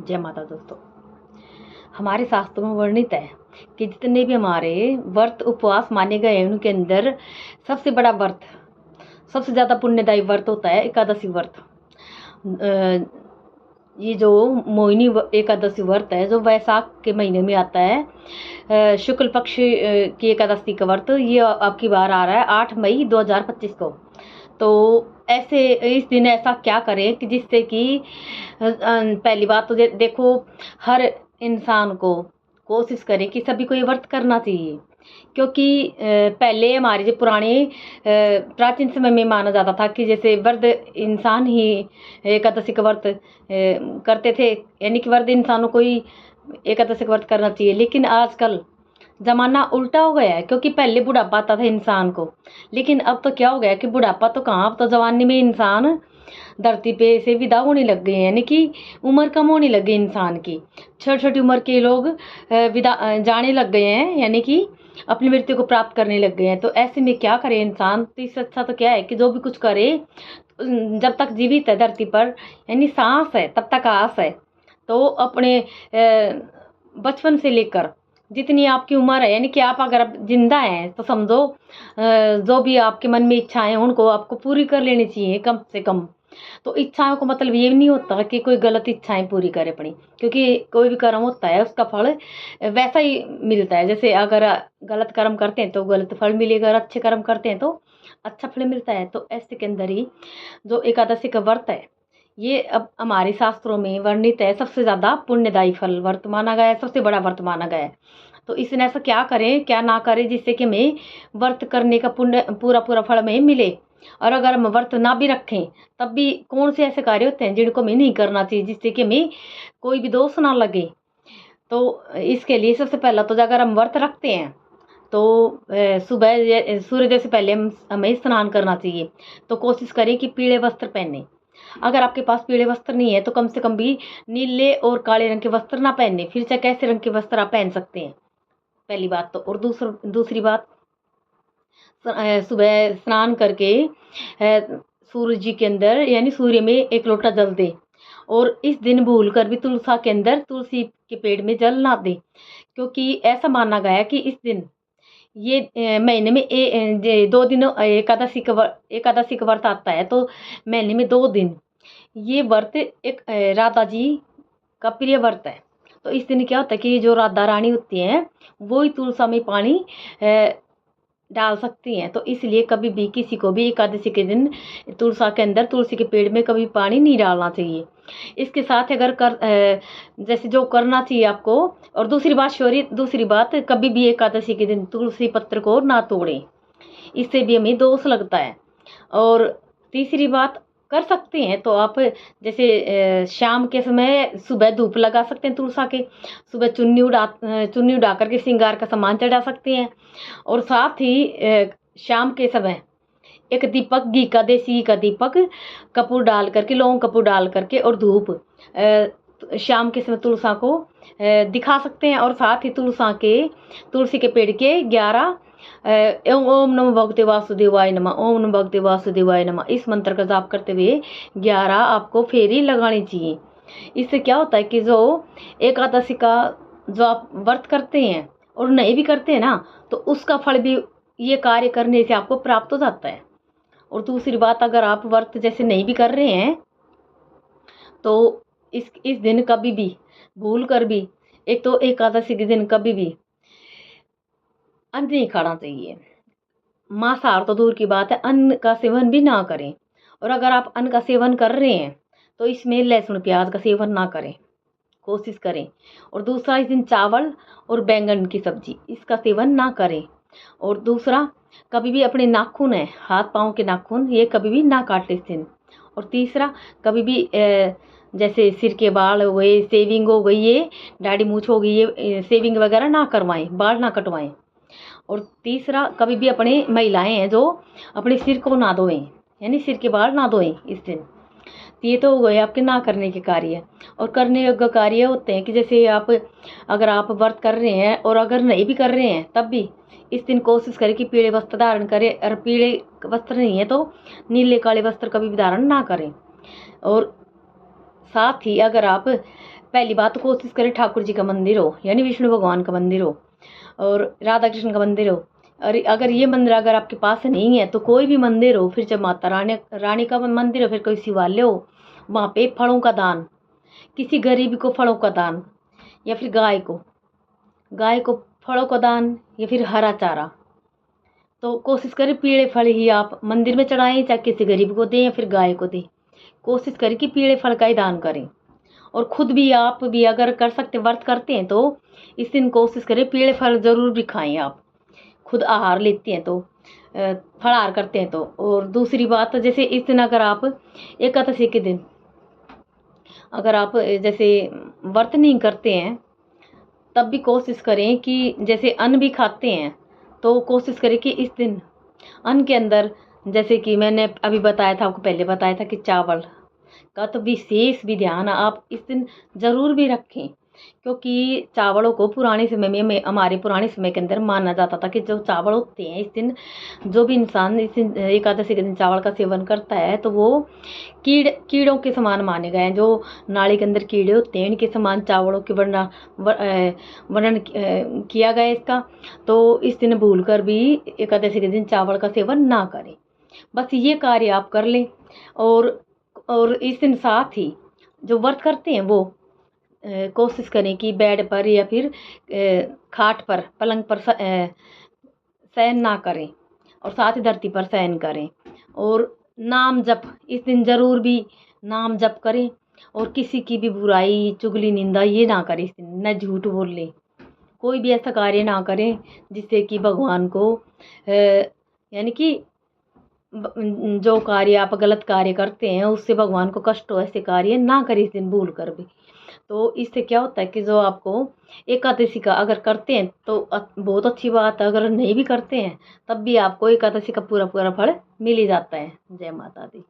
जय माता दोस्तों। हमारे शास्त्रों में वर्णित है कि जितने भी हमारे व्रत उपवास माने गए हैं उनके अंदर सबसे बड़ा व्रत, सबसे ज़्यादा पुण्यदायी व्रत होता है एकादशी व्रत। ये जो मोहिनी एकादशी व्रत है जो वैशाख के महीने में आता है, शुक्ल पक्ष की एकादशी का व्रत, ये आपकी बार आ रहा है 8 मई 2025 को। तो ऐसे इस दिन ऐसा क्या करें कि जिससे कि पहली बात तो देखो, हर इंसान को कोशिश करें कि सभी को ये व्रत करना चाहिए, क्योंकि पहले हमारे जो पुराने प्राचीन समय में माना जाता था कि जैसे वृद्ध इंसान ही एकादशी का व्रत करते थे, यानी कि वृद्ध इंसानों को ही एकादशी का व्रत करना चाहिए। लेकिन आजकल ज़माना उल्टा हो गया है, क्योंकि पहले बुढ़ापा आता था इंसान को, लेकिन अब तो क्या हो गया कि बुढ़ापा तो कहाँ, अब तो जवानी में इंसान धरती पे से विदा होने लग गए हैं, यानी कि उम्र कम होने लग गई इंसान की। छोटी छोटी उम्र के लोग विदा जाने लग गए हैं, यानी कि अपनी मृत्यु को प्राप्त करने लग गए हैं। तो ऐसे में क्या करे इंसान, तो इससे अच्छा तो क्या है कि जो भी कुछ करे, जब तक जीवित है धरती पर, यानी सांस है तब तक आस है, तो अपने बचपन से लेकर जितनी आपकी उम्र है, यानी कि आप अगर आप जिंदा हैं तो समझो जो भी आपके मन में इच्छाएं उनको आपको पूरी कर लेनी चाहिए कम से कम। तो इच्छाओं को मतलब ये नहीं होता कि कोई गलत इच्छाएं पूरी करे अपनी, क्योंकि कोई भी कर्म होता है उसका फल वैसा ही मिलता है। जैसे अगर गलत कर्म करते हैं तो गलत फल मिलेगा, अगर अच्छे कर्म करते हैं तो अच्छा फल मिलता है। तो ऐसे के अंदर ही जो एकादशी का व्रत है, ये अब हमारे शास्त्रों में वर्णित है, सबसे ज़्यादा पुण्यदायी फल व्रत माना गया है, सबसे बड़ा व्रत माना गया है। तो इसने ऐसा क्या करें क्या ना करें जिससे कि हमें व्रत करने का पुण्य पूरा पूरा फल हमें मिले। और अगर हम व्रत ना भी रखें तब भी कौन से ऐसे कार्य होते हैं जिनको हमें नहीं करना चाहिए, जिससे कि हमें कोई भी दोष ना लगे। तो इसके लिए सबसे पहला तो अगर हम व्रत रखते हैं तो सुबह सूर्योदय से पहले हमें स्नान करना चाहिए। तो कोशिश करें कि पीले वस्त्र पहने। अगर आपके पास पीले वस्त्र नहीं है तो कम से कम भी नीले और काले रंग के वस्त्र ना पहने, फिर चाहे कैसे रंग के वस्त्र आप पहन सकते हैं, पहली बात तो। और दूसरी बात, सुबह स्नान करके सूरज जी के अंदर यानी सूर्य में 1 लोटा जल दे। और इस दिन भूल कर भी तुलसा के अंदर तुलसी के पेड़ में जल ना दे, क्योंकि ऐसा माना गया है कि इस दिन ये महीने में 2 दिन एकादशी का व्रत आता है, तो महीने में 2 दिन ये व्रत एक राधा जी का प्रिय व्रत है। तो इस दिन क्या होता है कि जो राधा रानी होती हैं वो ही तुलसा में पानी डाल सकती हैं। तो इसलिए कभी भी किसी को भी एकादशी के दिन तुलसा के अंदर तुलसी के पेड़ में कभी पानी नहीं डालना चाहिए। इसके साथ अगर जैसे जो करना चाहिए आपको। और दूसरी बात, कभी भी एकादशी के दिन तुलसी पत्र को ना तोड़ें, इससे भी हमें दोष लगता है। और तीसरी बात, कर सकते हैं तो आप जैसे शाम के समय सुबह धूप लगा सकते हैं तुलसा के, सुबह चुन्नी उड़ा करके श्रृंगार का सामान चढ़ा सकते हैं। और साथ ही शाम के समय एक दीपक, घी का, देसी घी का दीपक, कपूर डाल करके, लौंग कपूर डाल करके और धूप शाम के समय तुलसा को दिखा सकते हैं। और साथ ही तुलसी के पेड़ के 11 ओम नमो भगवते वासुदेवाय नमः, ओम नमो भगवते वासुदेवाय नमः, इस मंत्र का जाप करते हुए 11 आपको फेरी लगानी चाहिए। इससे क्या होता है कि जो एकादशी का जो आप व्रत करते हैं और नहीं भी करते हैं ना, तो उसका फल भी ये कार्य करने से आपको प्राप्त हो जाता है। और दूसरी बात, अगर आप व्रत जैसे नहीं भी कर रहे हैं तो इस दिन कभी भी भूल कर भी, एक तो एकादशी के दिन कभी भी अन्न नहीं खाना चाहिए। मांसाहार तो दूर की बात है, अन्न का सेवन भी ना करें। और अगर आप अन्न का सेवन कर रहे हैं तो इसमें लहसुन प्याज का सेवन ना करें, कोशिश करें। और दूसरा, इस दिन चावल और बैंगन की सब्जी इसका सेवन ना करें। और दूसरा, कभी भी अपने नाखून है, हाथ पाँव के नाखून, ये कभी भी ना काटें इस दिन। और तीसरा, कभी भी जैसे सिर के बाल हो गए, शेविंग हो गई, ये दाढ़ी मूछ हो गई, ये शेविंग वगैरह ना करवाएं, बाल ना कटवाएं। और तीसरा, कभी भी अपने महिलाएं हैं जो अपने सिर को ना धोएं, यानी सिर के बाल ना धोएं इस दिन। ये तो हो गए आपके ना करने के कार्य। और करने योग्य कार्य होते हैं कि जैसे अगर आप व्रत कर रहे हैं और अगर नहीं भी कर रहे हैं तब भी इस दिन कोशिश करें कि पीले वस्त्र धारण करें। और पीले वस्त्र नहीं है तो नीले काले वस्त्र कभी भी धारण ना करें। और साथ ही अगर आप पहली बात तो कोशिश करें ठाकुर जी का मंदिर हो, यानी विष्णु भगवान का मंदिर हो और राधा कृष्ण का मंदिर हो। और अगर ये मंदिर अगर आपके पास नहीं है तो कोई भी मंदिर हो, फिर जब माता रानी का मंदिर हो, फिर कोई शिवालय हो, वहाँ पे फलों का दान, किसी गरीब को फलों का दान, या फिर गाय को फलों का दान, या फिर हरा चारा। तो कोशिश करें पीले फल ही आप मंदिर में चढ़ाएं, चाहे किसी गरीब को दें या फिर गाय को दें। कोशिश करें कि पीले फल का ही दान करें। और खुद भी आप भी अगर कर सकते व्रत करते हैं तो इस दिन कोशिश करें पीले फल ज़रूर भी खाएं। आप खुद आहार लेते हैं तो फलाहार करते हैं तो। और दूसरी बात, जैसे इस दिन अगर आप एकादशी के दिन अगर आप जैसे व्रत नहीं करते हैं, तब भी कोशिश करें कि जैसे अन्न भी खाते हैं तो कोशिश करें कि इस दिन अन्न के अंदर, जैसे कि मैंने अभी बताया था, आपको पहले बताया था कि चावल का तो विशेष भी ध्यान आप इस दिन ज़रूर भी रखें। क्योंकि चावलों को पुराने समय में हमारे पुराने समय के अंदर माना जाता था कि जो चावल होते हैं इस दिन, जो भी इंसान इस दिन एकादशी के दिन चावल का सेवन करता है तो वो कीड़ों के समान माने गए हैं। जो नाली के अंदर कीड़े होते हैं, इनके समान चावलों के वर्णन किया गया इसका। तो इस दिन भूल कर भी एकादशी के दिन चावल का सेवन ना करें। बस ये कार्य आप कर लें। और इस दिन साथ ही जो व्रत करते हैं वो कोशिश करें कि बेड पर या फिर खाट पर, पलंग पर शयन ना करें, और साथ ही धरती पर शयन करें। और नाम जप इस दिन ज़रूर भी नाम जप करें। और किसी की भी बुराई, चुगली, निंदा ये ना करें इस दिन, न झूठ बोलें, कोई भी ऐसा कार्य ना करें जिससे कि भगवान को यानी कि जो कार्य आप गलत कार्य करते हैं उससे भगवान को कष्ट हो, ऐसे कार्य ना करें इस दिन भूल कर भी। तो इससे क्या होता है कि जो आपको एकादशी का अगर करते हैं तो बहुत अच्छी बात है, अगर नहीं भी करते हैं तब भी आपको एकादशी का पूरा पूरा फल मिल ही जाता है। जय माता दी।